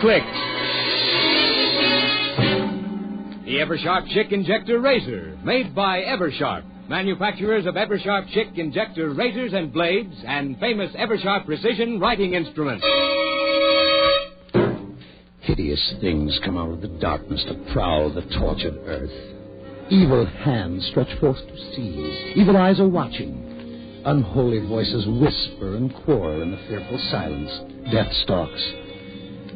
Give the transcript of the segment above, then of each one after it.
Click. The Eversharp Chick Injector Razor, made by Eversharp, manufacturers of Eversharp Chick Injector razors and blades, and famous Eversharp precision writing instruments. Hideous things come out of the darkness to prowl the tortured earth. Evil hands stretch forth to seize. Evil eyes are watching. Unholy voices whisper and quarrel in the fearful silence. Death stalks.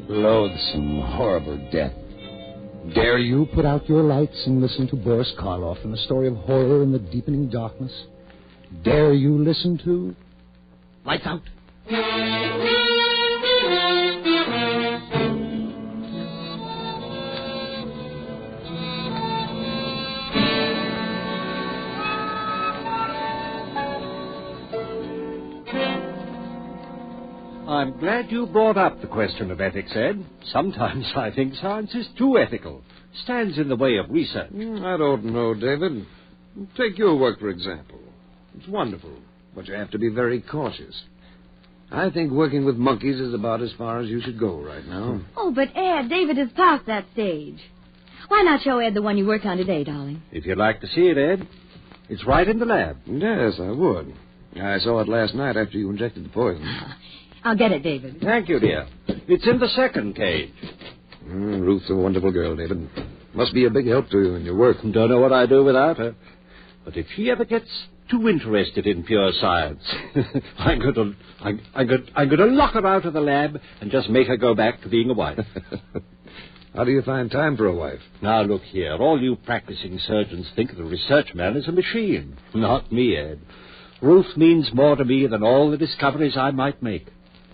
Loathsome, horrible death. Dare you put out your lights and listen to Boris Karloff and the story of horror in the deepening darkness? Dare you listen to... Lights out. I'm glad you brought up the question of ethics, Ed. Sometimes I think science is too ethical. Stands in the way of research. I don't know, David. Take your work, for example. It's wonderful, but you have to be very cautious. I think working with monkeys is about as far as you should go right now. Oh, but Ed, David is past that stage. Why not show Ed the one you worked on today, darling? If you'd like to see it, Ed, it's right in the lab. Yes, I would. I saw it last night after you injected the poison. I'll get it, David. Thank you, dear. It's in the second cage. Ruth's a wonderful girl, David. Must be a big help to you in your work. Don't know what I'd do without her. But if she ever gets too interested in pure science, I'm going to lock her out of the lab and just make her go back to being a wife. How do you find time for a wife? Now, look here. All you practicing surgeons think the research man is a machine. Not me, Ed. Ruth means more to me than all the discoveries I might make.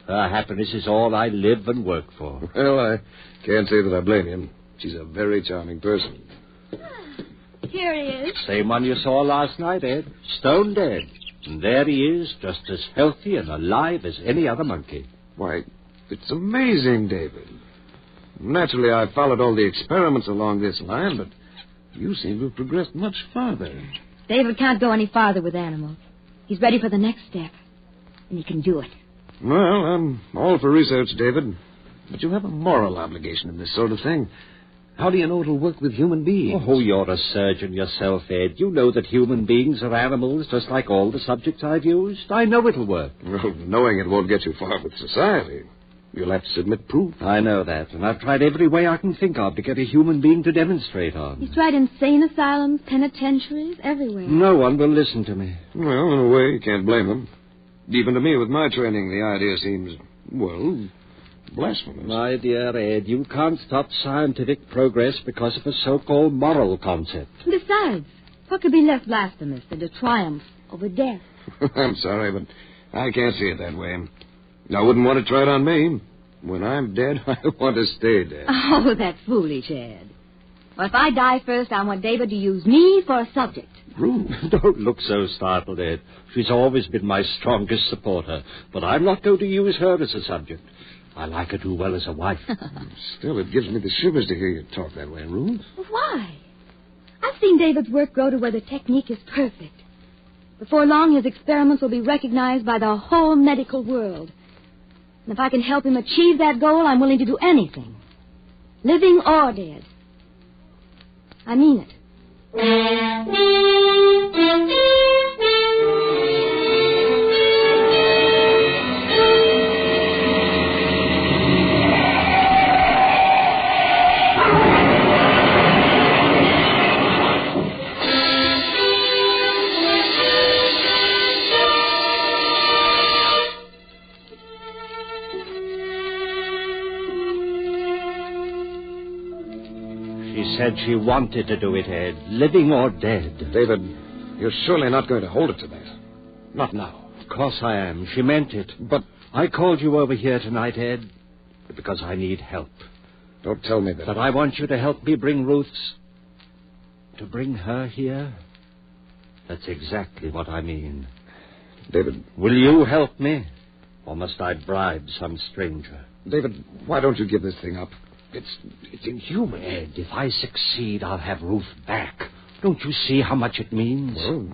Her happiness is all I live and work for. Well, I can't say that I blame you. She's a very charming person. Here he is. Same one you saw last night, Ed. Stone dead. And there he is, just as healthy and alive as any other monkey. Why, it's amazing, David. Naturally, I followed all the experiments along this line, but you seem to have progressed much farther. David can't go any farther with animals. He's ready for the next step, and he can do it. Well, I'm all for research, David. But you have a moral obligation in this sort of thing. How do you know it'll work with human beings? Oh, you're a surgeon yourself, Ed. You know that human beings are animals just like all the subjects I've used. I know it'll work. Well, knowing it won't get you far with society. You'll have to submit proof. I know that, and I've tried every way I can think of to get a human being to demonstrate on. He's tried insane asylums, penitentiaries, everywhere. No one will listen to me. Well, in a way, you can't blame them. Even to me, with my training, the idea seems, well, blasphemous. My dear Ed, you can't stop scientific progress because of a so-called moral concept. Besides, what could be less blasphemous than to triumph over death? I'm sorry, but I can't see it that way. I wouldn't want to try it on me. When I'm dead, I want to stay dead. Oh, that's foolish, Ed. Well, if I die first, I want David to use me for a subject. Ruth. Don't look so startled, Ed. She's always been my strongest supporter, but I'm not going to use her as a subject. I like her too well as a wife. Still, it gives me the shivers to hear you talk that way, Ruth. Well, why? I've seen David's work grow to where the technique is perfect. Before long, his experiments will be recognized by the whole medical world. And if I can help him achieve that goal, I'm willing to do anything. Living or dead. I mean it. She said she wanted to do it, Ed, living or dead. David, you're surely not going to hold it to that. Not now. Of course I am. She meant it. But I called you over here tonight, Ed, because I need help. don't tell me that. But I want you to help me bring Ruth's... To bring her here? That's exactly what I mean. David. Will you help me? Or must I bribe some stranger? David, why don't you give this thing up? It's inhuman. Ed, if I succeed, I'll have Ruth back. Don't you see how much it means? Well,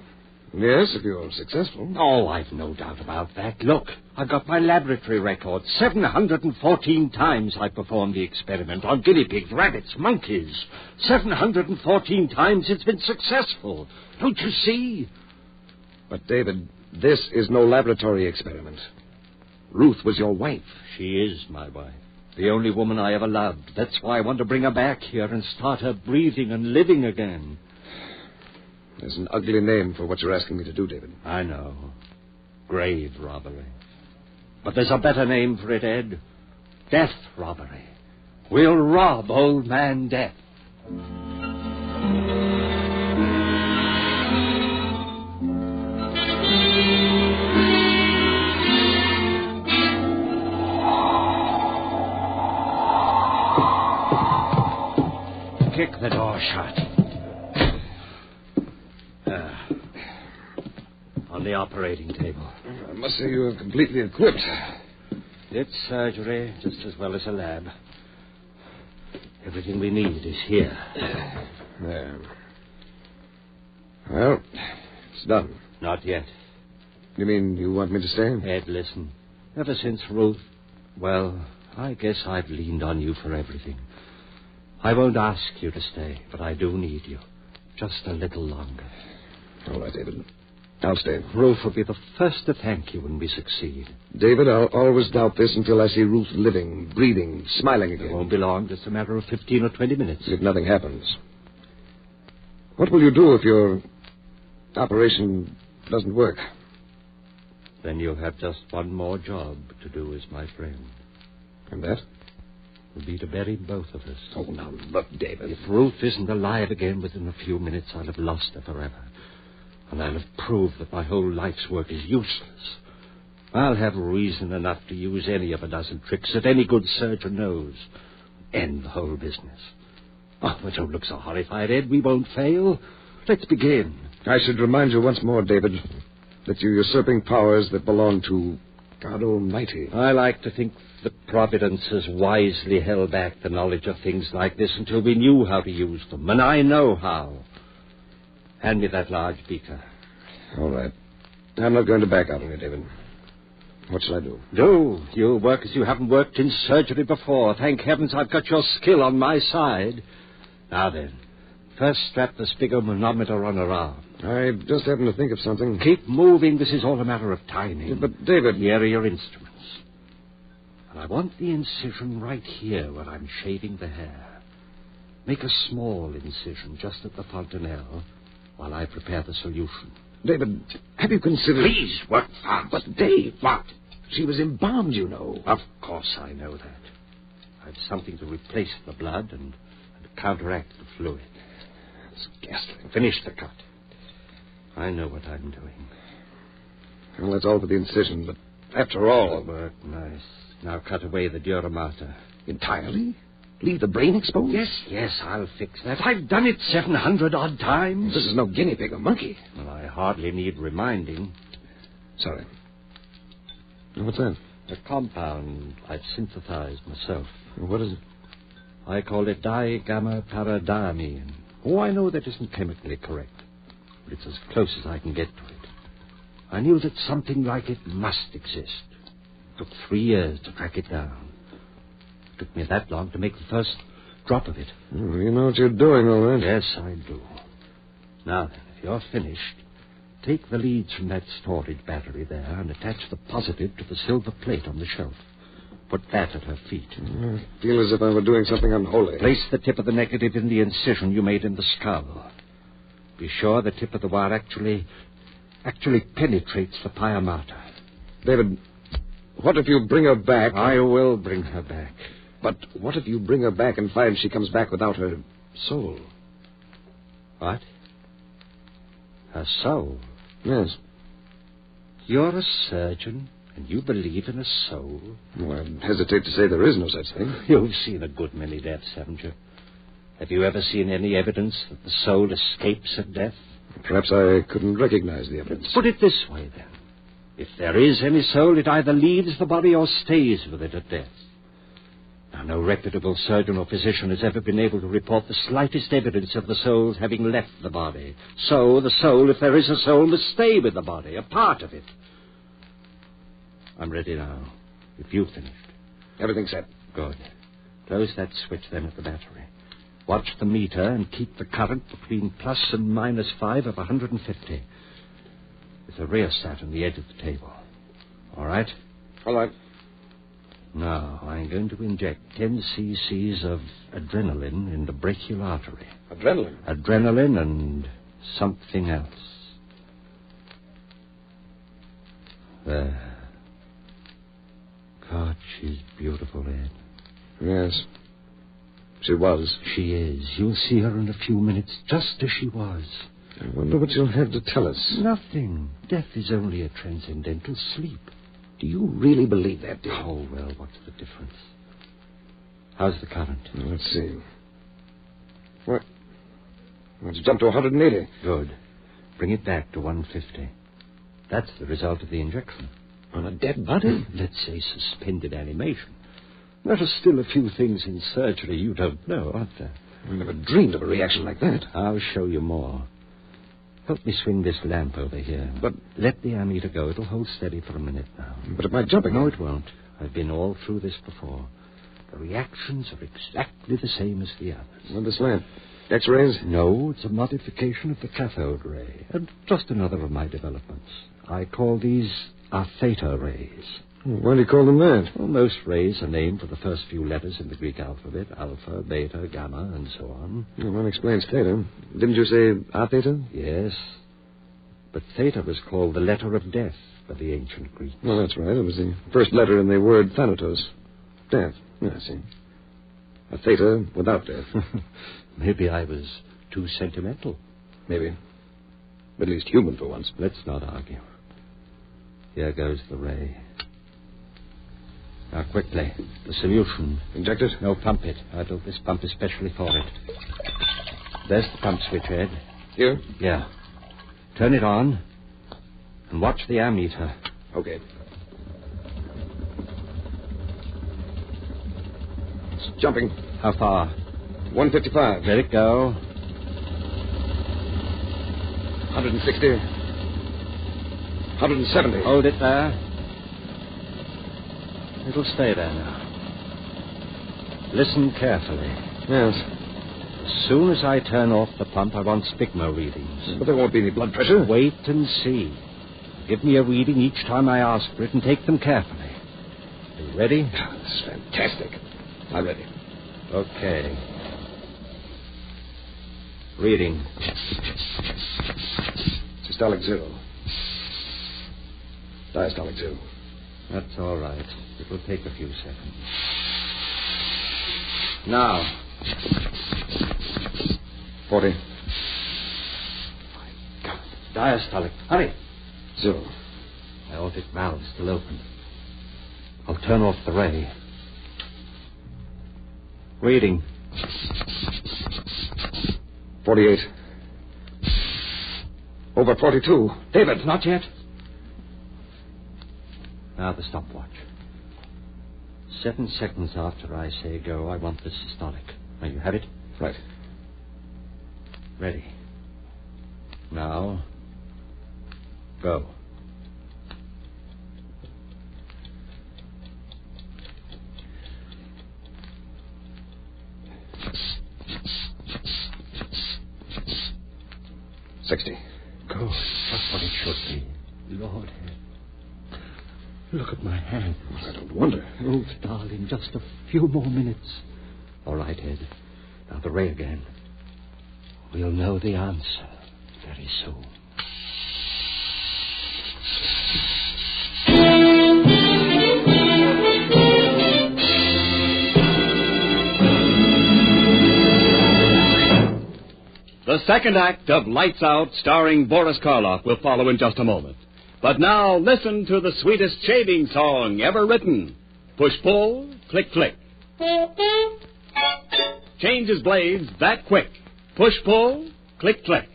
yes, if you're successful. Oh, I've no doubt about that. Look, I've got my laboratory record. 714 times I performed the experiment on guinea pigs, rabbits, monkeys. 714 times it's been successful. Don't you see? But, David, this is no laboratory experiment. Ruth was your wife. She is my wife. The only woman I ever loved. That's why I want to bring her back here and start her breathing and living again. There's an ugly name for what you're asking me to do, David. I know. Grave robbery. But there's a better name for it, Ed. Death robbery. We'll rob old man Death. Kick the door shut. On the operating table. I must say you are completely equipped. It's surgery just as well as a lab. Everything we need is here. There. Well, it's done. Not yet. You mean you want me to stay? Ed, listen. Ever since Ruth, well, I guess I've leaned on you for everything. I won't ask you to stay, but I do need you. Just a little longer. All right, David. I'll stay. Ruth will be the first to thank you when we succeed. David, I'll always doubt this until I see Ruth living, breathing, smiling again. It won't be long, just a matter of 15 or 20 minutes. If nothing happens. What will you do if your operation doesn't work? Then you'll have just one more job to do as my friend. And that? Will be to bury both of us. Oh, now, look, David. If Ruth isn't alive again within a few minutes, I'll have lost her forever. And I'll have proved that my whole life's work is useless. I'll have reason enough to use any of a dozen tricks that any good surgeon knows. End the whole business. Oh, but don't look so horrified, Ed. We won't fail. Let's begin. I should remind you once more, David, that you're usurping powers that belong to God Almighty. I like to think that Providence has wisely held back the knowledge of things like this until we knew how to use them, and I know how. Hand me that large beaker. All right. I'm not going to back out on you, David. What shall I do? Do. You'll work as you haven't worked in surgery before. Thank heavens I've got your skill on my side. Now then, first strap the sphygmomanometer on her arm. I just happened to think of something. Keep moving. This is all a matter of timing. Yeah, but, David... Here are your instruments. And I want the incision right here where I'm shaving the hair. Make a small incision just at the fontanelle while I prepare the solution. David, have you considered... Please, work fast. But, Dave... What? She was embalmed, you know. Of course I know that. I've something to replace the blood and counteract the fluid. It's ghastly. Finish the cut. I know what I'm doing. Well, that's all for the incision, but after all... Good work, nice. Now cut away the dura mater. Entirely? Leave the brain exposed? Yes, I'll fix that. I've done it 700-odd times. This is no guinea pig or monkey. Well, I hardly need reminding. Sorry. What's that? A compound I've synthesized myself. What is it? I call it digamma-paradamine. Oh, I know that isn't chemically correct, but it's as close as I can get to it. I knew that something like it must exist. It took 3 years to track it down. It took me that long to make the first drop of it. Oh, you know what you're doing, all right. Yes, I do. Now then, if you're finished, take the leads from that storage battery there and attach the positive to the silver plate on the shelf. Put that at her feet. I feel as if I were doing something unholy. Place the tip of the negative in the incision you made in the skull. Be sure the tip of the wire actually penetrates the pia mater. David, what if you bring her back? I will bring her back. But what if you bring her back and find she comes back without her soul? What? Her soul? Yes. You're a surgeon, and you believe in a soul? Well, I hesitate to say there is no such thing. You've seen a good many deaths, haven't you? Have you ever seen any evidence that the soul escapes at death? Perhaps I couldn't recognize the evidence. Put it this way, then. If there is any soul, it either leaves the body or stays with it at death. Now, no reputable surgeon or physician has ever been able to report the slightest evidence of the soul's having left the body. So, the soul, if there is a soul, must stay with the body, a part of it. I'm ready now. If you've finished. Everything's set. Good. Close that switch then at the battery. Watch the meter and keep the current between plus and minus 5 of 150. There's a rheostat on the edge of the table. All right? All right. Now, I'm going to inject 10 cc's of adrenaline in the brachial artery. Adrenaline? Adrenaline and something else. There. God, she's beautiful, Ed. Yes. She was. She is. You'll see her in a few minutes, just as she was. I wonder what you'll have to tell us. Nothing. Death is only a transcendental sleep. Do you really believe that, dear? Oh, well, what's the difference? How's the current? Let's see. What? It's jumped to 180. Good. Bring it back to 150. That's the result of the injection. On a dead body? Let's say suspended animation. There are still a few things in surgery you don't know, aren't there? I never dreamed of a reaction like that. I'll show you more. Help me swing this lamp over here. But let the ammeter go. It'll hold steady for a minute now. But it might jump again. No, it won't. I've been all through this before. The reactions are exactly the same as the others. Well, this lamp. X-rays? No, it's a modification of the cathode ray. And just another of my developments. I call these our theta rays. Why do you call them that? Well, most rays are named for the first few letters in the Greek alphabet. Alpha, beta, gamma, and so on. Well, that explains theta. Didn't you say a theta? Yes. But theta was called the letter of death by the ancient Greeks. Well, that's right. It was the first letter in the word thanatos. Death. Yeah, I see. A theta without death. Maybe I was too sentimental. Maybe. At least human for once. Let's not argue. Here goes the ray. Now, quickly. The solution. Inject it? No, pump it. I built this pump especially for it. There's the pump switch, Ed. Here? Yeah. Turn it on and watch the ammeter. Okay. It's jumping. How far? 155. Let it go. 160. 170. Hold it there. It'll stay there now. Listen carefully. Yes. As soon as I turn off the pump, I want spigma readings. But there won't be any blood pressure. Wait and see. Give me a reading each time I ask for it and take them carefully. Are you ready? This is fantastic. I'm ready. Okay. Reading. Systolic 0. Diastolic 0. That's all right. It will take a few seconds. Now. 40. My God. Diastolic. Hurry. 0. Aortic valve still open. I'll turn off the ray. Reading. 48. Over 42. David. Not yet. Now the stopwatch. 7 seconds after I say go, I want the systolic. Now you have it? Right. Ready. Now, go. $60. Good. Just what it should be. Lord, look at my hand. I don't wonder. Oh, darling, just a few more minutes. All right, Ed. Now the ray again. We'll know the answer very soon. The second act of Lights Out, starring Boris Karloff, will follow in just a moment. But now, listen to the sweetest shaving song ever written. Push-pull, click-click. Changes blades that quick. Push-pull, click-click.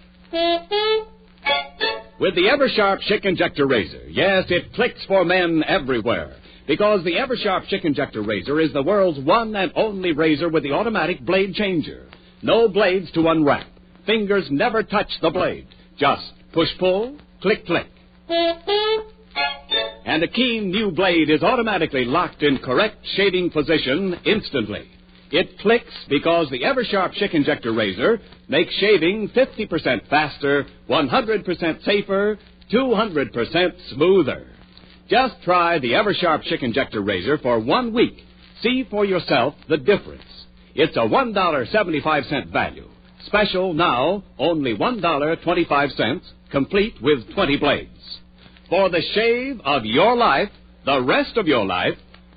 With the Eversharp Chick Injector Razor, yes, it clicks for men everywhere. Because the Eversharp Chick Injector Razor is the world's one and only razor with the automatic blade changer. No blades to unwrap. Fingers never touch the blade. Just push-pull, click-click. And a keen new blade is automatically locked in correct shaving position instantly. It clicks because the Eversharp Schick Injector Razor makes shaving 50% faster, 100% safer, 200% smoother. Just try the Eversharp Schick Injector Razor for 1 week. See for yourself the difference. It's a $1.75 value. Special now, only $1.25, complete with 20 blades. For the shave of your life, the rest of your life,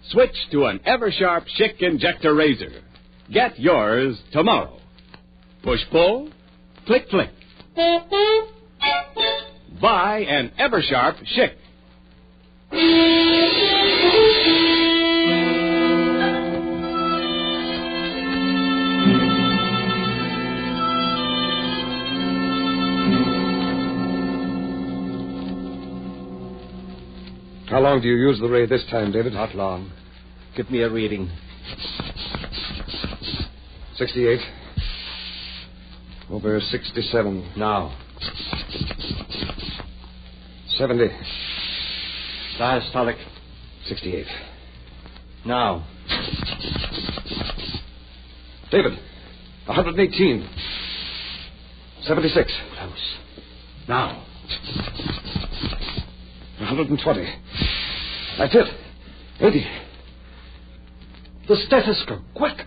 switch to an Eversharp Schick Injector Razor. Get yours tomorrow. Push-pull, click-click. Buy an Eversharp Schick. How long do you use the ray this time, David? Not long. Give me a reading. 68. Over 67. Now. 70. Diastolic. 68. Now. David, 118. 76. Close. Now. 120. That's it. 80. The stethoscope. Quick.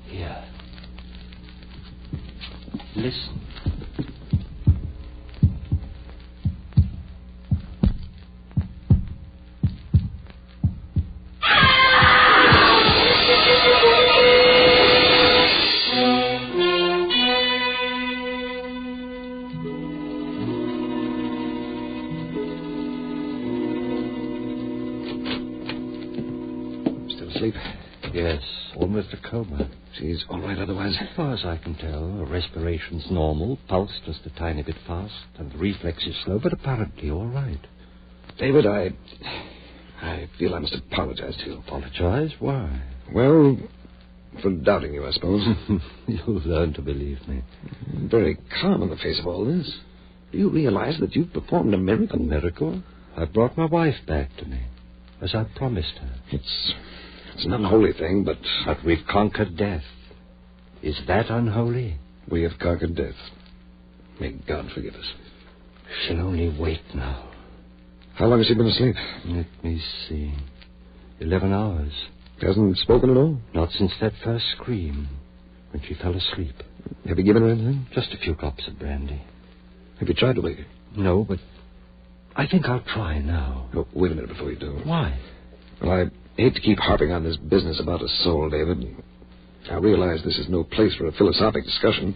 Here. Listen. Asleep? Yes, almost a coma. She's all right otherwise? As far as I can tell, her respiration's normal, pulse just a tiny bit fast, and the reflex is slow, but apparently all right. David, I feel I must apologize to you. Apologize? Why? Well, for doubting you, I suppose. You'll learn to believe me. Very calm on the face of all this. Do you realize that you've performed a miracle? A miracle? I brought my wife back to me, as I promised her. It's an unholy thing, but... But we've conquered death. Is that unholy? We have conquered death. May God forgive us. She'll only wait now. How long has she been asleep? Let me see. 11 hours. Hasn't spoken at all? Not since that first scream, when she fell asleep. Have you given her anything? Just a few cups of brandy. Have you tried to wake her? No, but I think I'll try now. Oh, wait a minute before you do. Why? Well, I hate to keep harping on this business about a soul, David. I realize this is no place for a philosophic discussion,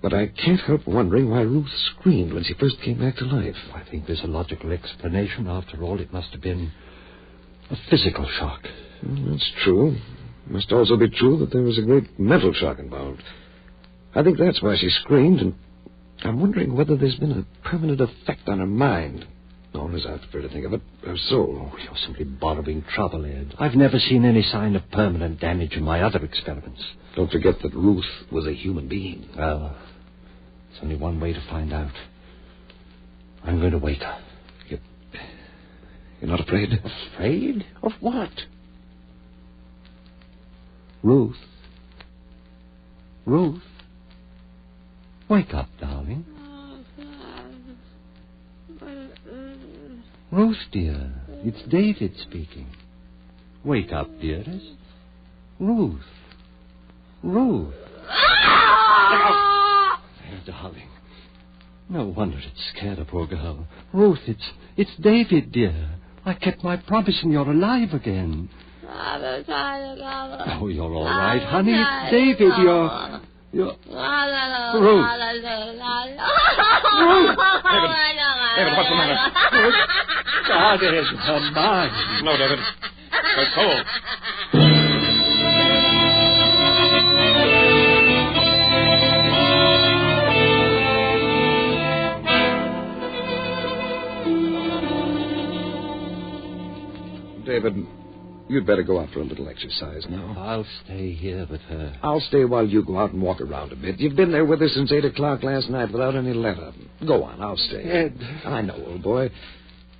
but I can't help wondering why Ruth screamed when she first came back to life. I think there's a logical explanation. After all, it must have been a physical shock. Well, that's true. It must also be true that there was a great mental shock involved. I think that's why she screamed, and I'm wondering whether there's been a permanent effect on her mind. Or, as I prefer to think of it, her soul. Oh, you're simply borrowing trouble, Ed. I've never seen any sign of permanent damage in my other experiments. Don't forget that Ruth was a human being. Well, there's only one way to find out. I'm going to wake her. You're not afraid? Afraid? Of what? Ruth. Ruth. Wake up, darling. Ruth, dear, it's David speaking. Wake up, dearest. Ruth. Ruth. Oh, darling. No wonder it scared a poor girl. Ruth, it's David, dear. I kept my promise and you're alive again. Oh, you're all right, honey. It's David, you're... Ruth. Ruth. David, what's the matter? Ruth. God, Ed, her mind. No, David. Her soul. David, You'd better go out for a little exercise now. I'll stay here with her. I'll stay while you go out and walk around a bit. You've been there with us since 8 o'clock last night without any letter. Go on, I'll stay. Ed. I know, old boy.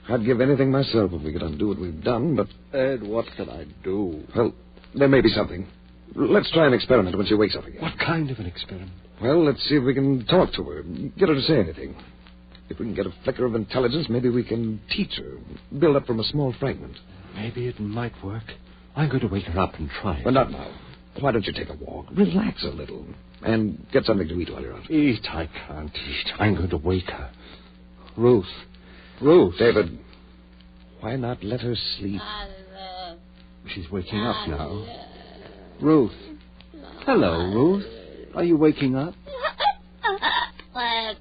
I'd give anything myself if we could undo what we've done, but... Ed, what can I do? Well, there may be something. Let's try an experiment when she wakes up again. What kind of an experiment? Well, let's see if we can talk to her. Get her to say anything. If we can get a flicker of intelligence, maybe we can teach her. Build up from a small fragment. Maybe it might work. I'm going to wake her up and try it. But not now. Why don't you take a walk? Relax a little. And get something to eat while you're out. Eat? I can't eat. I'm going to wake her. Ruth. Ruth. David, why not let her sleep? She's waking up now. Ruth. Hello, Ruth. Are you waking up? Poor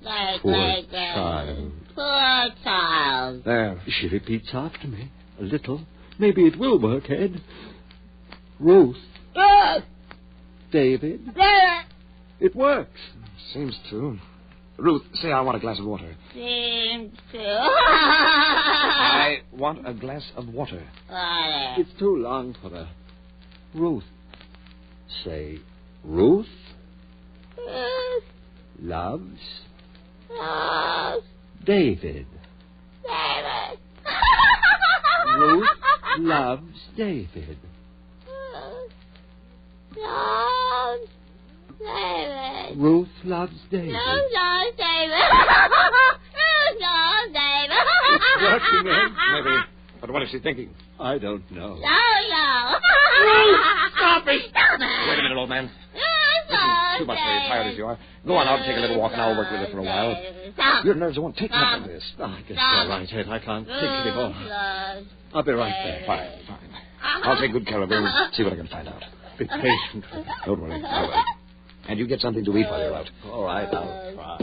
child. Poor child. There. She repeats after me. A little. Maybe it will work, Ed. Ruth. David. It works. Seems to. Ruth, say I want a glass of water. Seems to. I want a glass of water. It's too long for her. Ruth. Say, Ruth loves David. Ruth loves David. Ruth loves David. It's working, Ed. Maybe. But what is she thinking? I don't know. Stop it! Wait a minute, old man. Too much for you, tired as you are. Go on out and take a little walk, and I'll work with her for a while. Your nerves won't take much of this. I guess you're right, Ed. I can't think anymore. I'll be right back. Fine. I'll take good care of her and see what I can find out. Be patient. Don't worry, I will. And you get something to eat while you're out. All right, I'll try.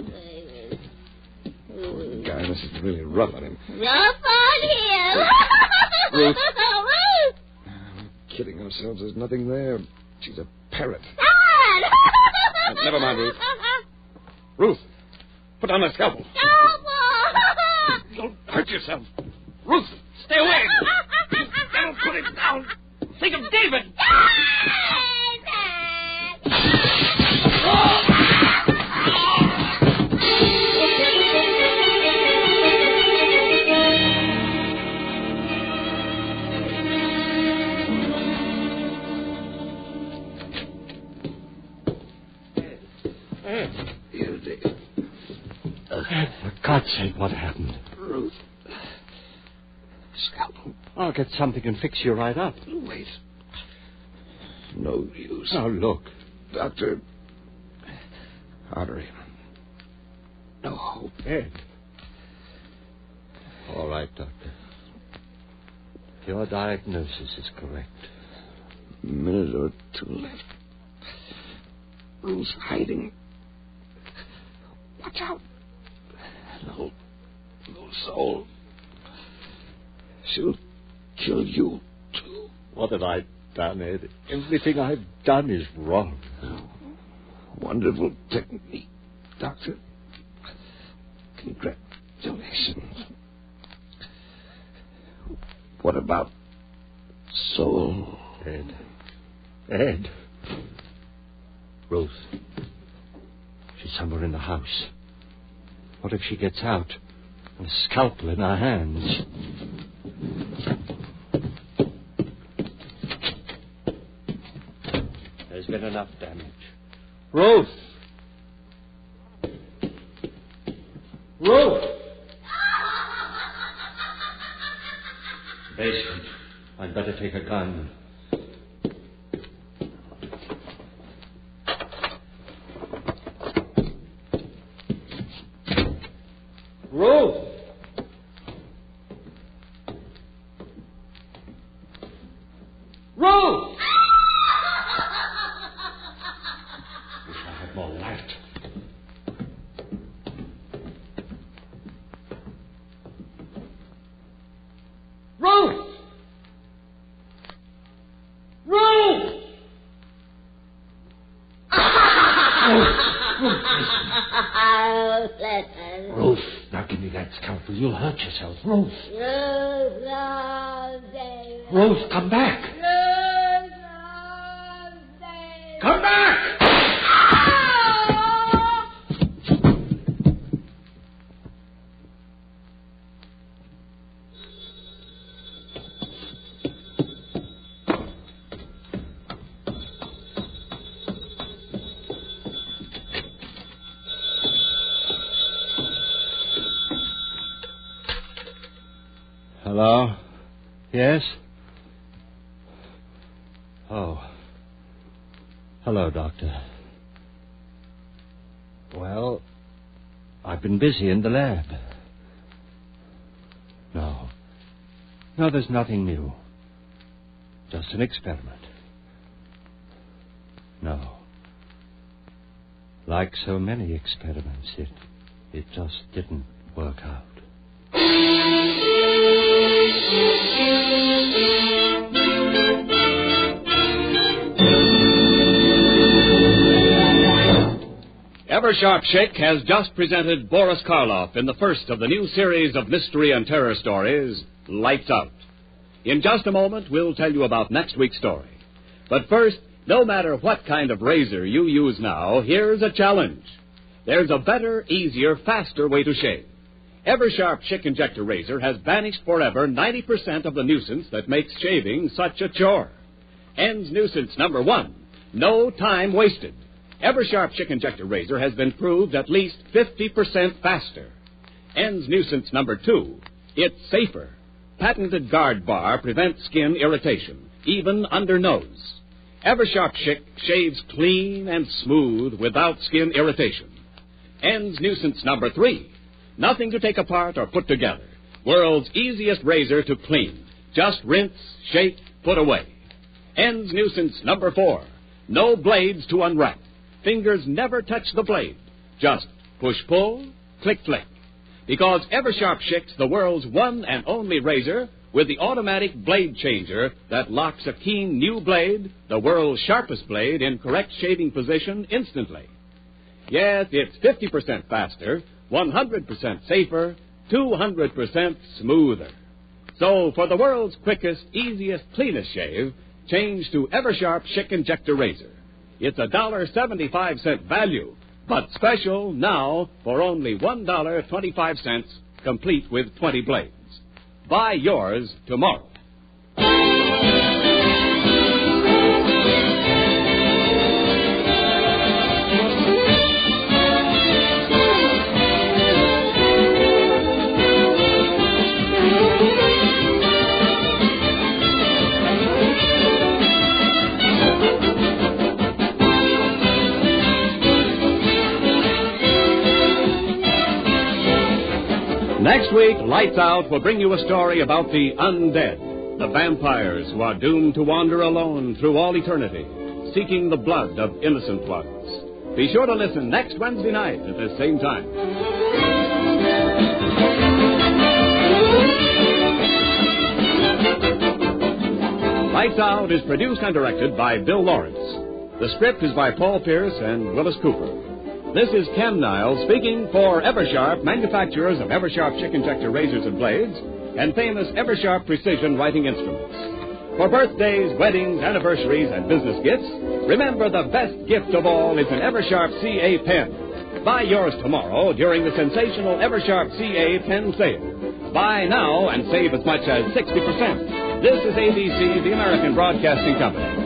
Poor guy, this is really rough on him. Rough on him. Ruth. We're kidding ourselves. There's nothing there. She's a parrot. Never mind, Ruth. Ruth, put down that scalpel. Don't hurt yourself. Ruth, stay away. Don't put it down. Think of David. For God's sake, what happened? Ruth. Scalpel. I'll get something and fix you right up. Wait. No use. Now, look. Doctor. Artery. No hope. Ed. All right, Doctor. Your diagnosis is correct. A minute or two left. Ruth's hiding. Watch out. No soul. She'll kill you, too. What have I done, Ed? Everything I've done is wrong. Wonderful technique, Doctor. Congratulations. What about soul? Ed. Ruth. She's somewhere in the house. What if she gets out? And a scalpel in her hands. There's been enough damage. Ruth! Ruth! Basement. I'd better take a gun. Ruth! Ruth! Wish I had more light. Ruth! Ruth! Ruth, now give me that scalpel. You'll hurt yourself. Ruth! Ruth, come back! Hello? Yes? Oh. Hello, Doctor. Well, I've been busy in the lab. No, there's nothing new. Just an experiment. No. Like so many experiments, it just didn't work out. Eversharp Chick has just presented Boris Karloff in the first of the new series of mystery and terror stories, Lights Out. In just a moment, we'll tell you about next week's story. But first, no matter what kind of razor you use now, here's a challenge. There's a better, easier, faster way to shave. Eversharp Chick Injector Razor has banished forever 90% of the nuisance that makes shaving such a chore. Ends nuisance number 1, no time wasted. Eversharp Chick Injector Razor has been proved at least 50% faster. Ends nuisance number 2, it's safer. Patented guard bar prevents skin irritation, even under nose. Eversharp Chick shaves clean and smooth without skin irritation. Ends nuisance number 3, nothing to take apart or put together. World's easiest razor to clean. Just rinse, shake, put away. Ends nuisance number 4, no blades to unwrap. Fingers never touch the blade. Just push-pull, click-click. Because Eversharp Chick's the world's one and only razor with the automatic blade changer that locks a keen new blade, the world's sharpest blade, in correct shaving position instantly. Yes, it's 50% faster, 100% safer, 200% smoother. So for the world's quickest, easiest, cleanest shave, change to Eversharp Chick Injector Razor. It's $1.75 value, but special now for only $1.25, complete with 20 blades. Buy yours tomorrow. Next week, Lights Out will bring you a story about the undead, the vampires who are doomed to wander alone through all eternity, seeking the blood of innocent ones. Be sure to listen next Wednesday night at the same time. Lights Out is produced and directed by Bill Lawrence. The script is by Paul Pierce and Willis Cooper. This is Ken Niles speaking for Eversharp, manufacturers of Eversharp Chick Injector razors and blades, and famous Eversharp precision writing instruments. For birthdays, weddings, anniversaries, and business gifts, remember the best gift of all is an Eversharp CA pen. Buy yours tomorrow during the sensational Eversharp CA pen sale. Buy now and save as much as 60%. This is ABC, the American Broadcasting Company.